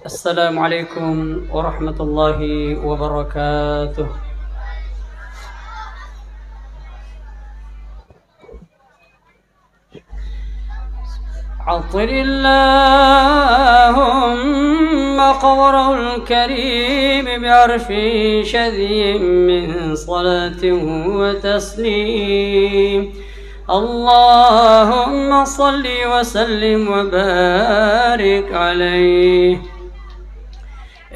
السلام عليكم ورحمة الله وبركاته. عطر اللهم قبره الكريم بعرف شذي من صلاة وتسليم. اللهم صل وسلم وبارك عليه.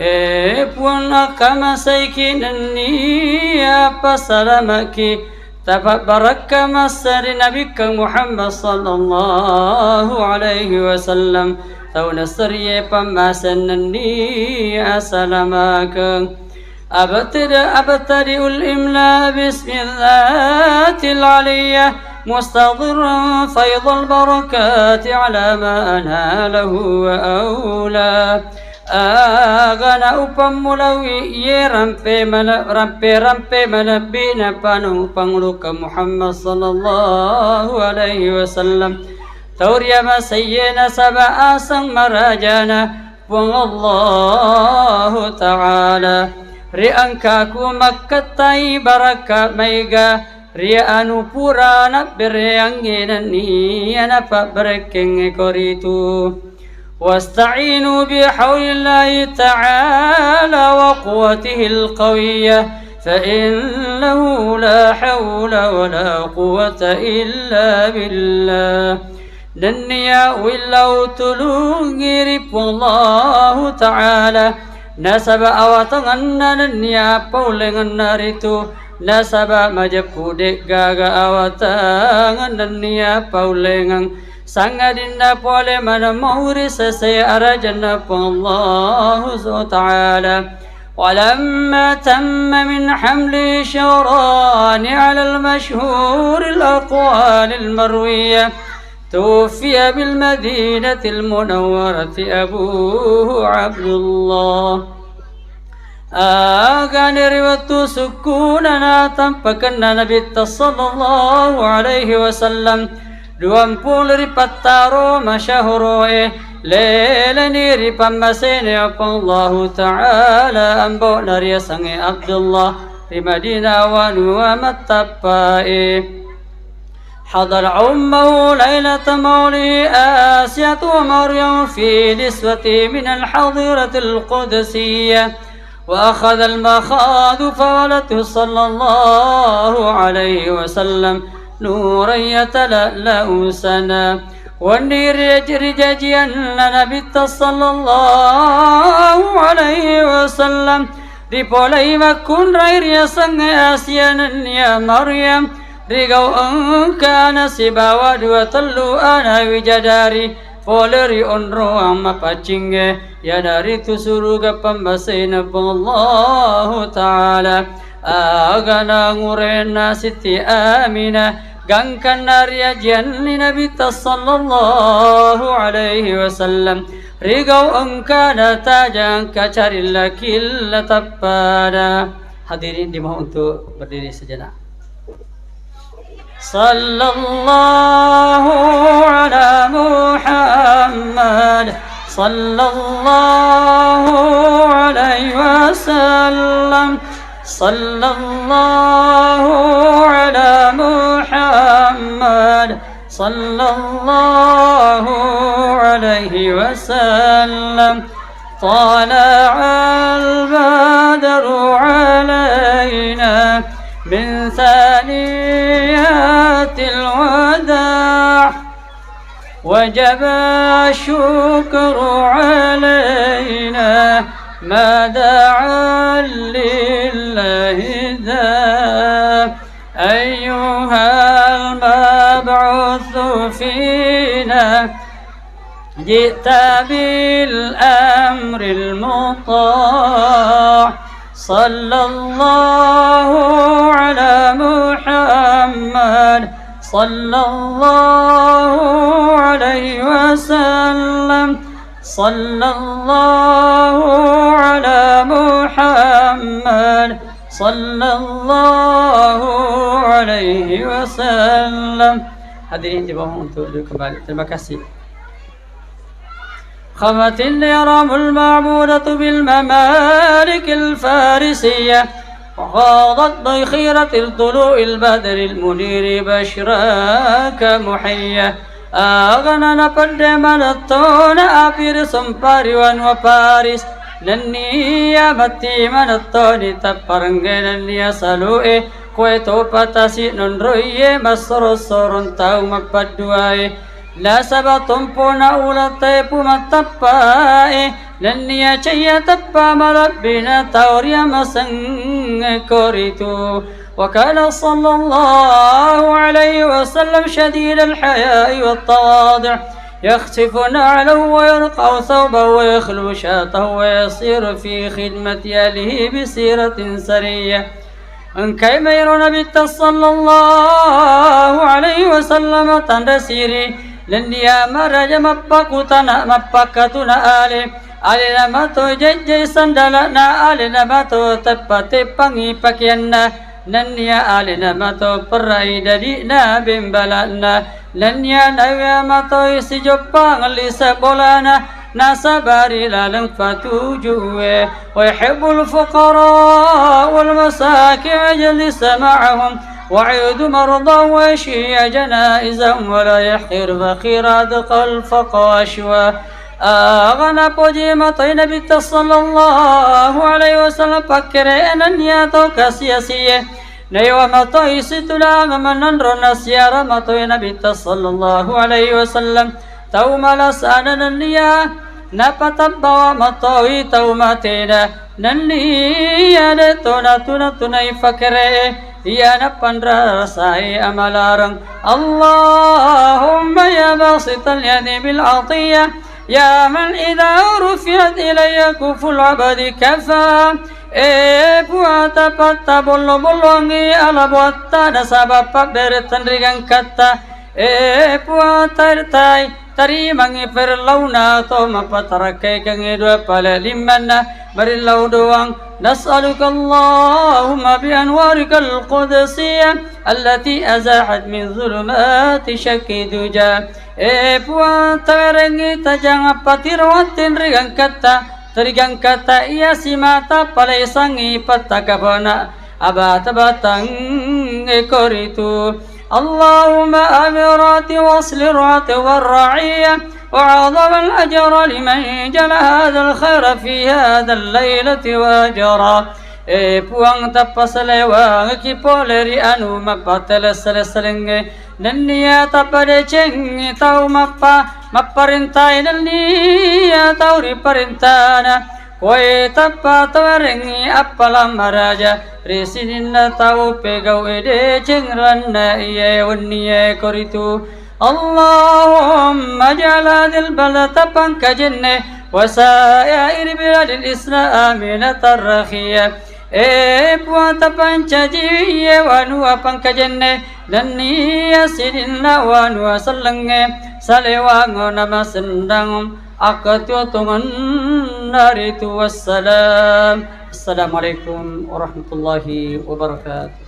Puan kama saikinanni apa salamaki tabarak masari Nabi Muhammad sallallahu alaihi wasallam tau nasriye pamasananni asalamaka أبتدئ الإملاء باسم الذات العلية مستضرا فيض البركات على ما أناله وأولى Agana upam mulawi ye rampe manabina panu pangluka Muhammad sallallahu alaihi wasallam tauriyama sayyena saba asang marajana wang Allah ta'ala ri'angka ku makkatai baraka maiga ri'anu purana bereanginani anapa berekeng ekoritu. واستعينوا بحول الله تعالى وقوته القوية فإنه لا حول ولا قوة إلا بالله دنيا ولو تلوغيرب الله تعالى نسب أواتغن دنيا بولغن نارتو نسب مجبو دقاق أواتغن دنيا بولغن sangadinda pole mana mauri sesay arajanna Allah ta'ala ولما تم من حمل شوران على المشهور الأقوال المروية توفي بالمدينة المنورة أبوه عبد الله آغان روت سكوننا تنفكنا نبي صلى الله عليه وسلم 24 masyahuro lelani ripamasene Allah ta'ala ambo nariya sange Abdullah di Madinah wa mattapai حضر أمه ليلة مولي آسية ومريم في نسوة من الحضيرة القدسية وأخذ المخاض فولته صلى الله عليه وسلم نورا يتلألأ سنا والنير يجري جاجيا نبي صلى الله عليه وسلم ريبولي مكون غير يسن آسيانا يا مريم ريقو أنكان سبا ودوتلو أنا وجداري فولري أنرو أما باتشنج يا داري تسروق پمبسين الله تعالى أغنى غرينا ستي آمنة Gangkan narya janni Nabi sallallahu alaihi wasallam rigau engka datajang kacarilla killa tapada. Hadirin dimohon untuk berdiri sejenak. Sallallahu ala Muhammad sallallahu alaihi wasallam sallallahu ala Muhammad sallallahu alaihi wasallam طلع البدر علينا من ثنيات الوداع وجب الشكر علينا ما دعا لله ذا أيها المبعوث فينا جئت بالأمر المطاع صلى الله على محمد صلى الله عليه وسلم صلى الله على محمد صلى الله عليه wasallam. Hadirin di bawah untuk duduk kembali. Terima kasih. خمت النيرام المعبودة بالممالك الفارسية وغاضت بخيرة الطلوع البدر المنير بشراك محية أغنى نبد منتون أبير سمباريوان وباريس نني متي منتوني تبرنجن سلوئي كويتو باتاسي ننروي مصر سورن تاو مبدواي لا سبتم بونا أولا تيبو متبائي نني چيا تبا مربنا توريا مسن كوريتو وكان صلى الله عليه وسلم شديد الحياء والتواضع يخسف نعله ويرقع ثوبه ويخلو شاته ويصير في خدمة أهله بسيرة سرية ان كيما يرون بيت صلى الله عليه وسلم تندسيري لنيا مرج مبكتنا آلي نما تو جي سندلنا آلي نما تو تبتي بانgi pakianna ننيا آلي نما تو پرائي ددينا بمبلنا ننيا نويا ما تو سجبان لسا بولانا ناسباري لالن فتوجوه ويحب الفقراء والمساكين يجلس معهم وعيد مرضى ويشيع جنائزهم ولا يحقر فقير أدق الفقاشوى أغنى بجيمة نبي صلى الله عليه وسلم فكر أن ياتوك سياسية نيوى مطوي ستلا من نسيار مطوي نبي صلى الله عليه وسلم توما لسانا ننيا نبتبوا مطوي تومتنا ننيا لتنا تني فكره يا نبندر رسائي أملارن اللهم يا باسط اليد بالعطية يا من إذا رفعت إلي كف العبد كفى بواتا باتا بولو بولونغي على بواتا نسابا بابر تنريغان كتا بواتا ارتاي tari mangi perlauna to mapatarakai kangi dua pala limanna barillau doang nas'aluka Allahumma bi anwarikal qudsiyah allati azahat min zulumati syakki duja puan tarengi tajang patirwatin rigang kata iya simata palai sangi patakabana abat-abatang ekoritu اللهم أمرات وصل الرات والرعية وعظم الأجر لمن جل هذا الخير في هذا الليلة وأجرا puang tapasale wa ki poleri anu mapatele sele nania tapade ceng tau mapparintai nania tau riparintana koe tappa tawarengi appalam maraja risininna tau pegau ede cengranna iye wunniye koritu Allahumma ja'al hadhil balada pankajenne wa sa'ir biladil islamina tarrakhiya puata pancajiye wa nuwa pankajenne naniya sidinna wa nuwa sallenge salewango nama sendang akatuatungan naritu wassalam. Assalamualaikum warahmatullahi wabarakatuh.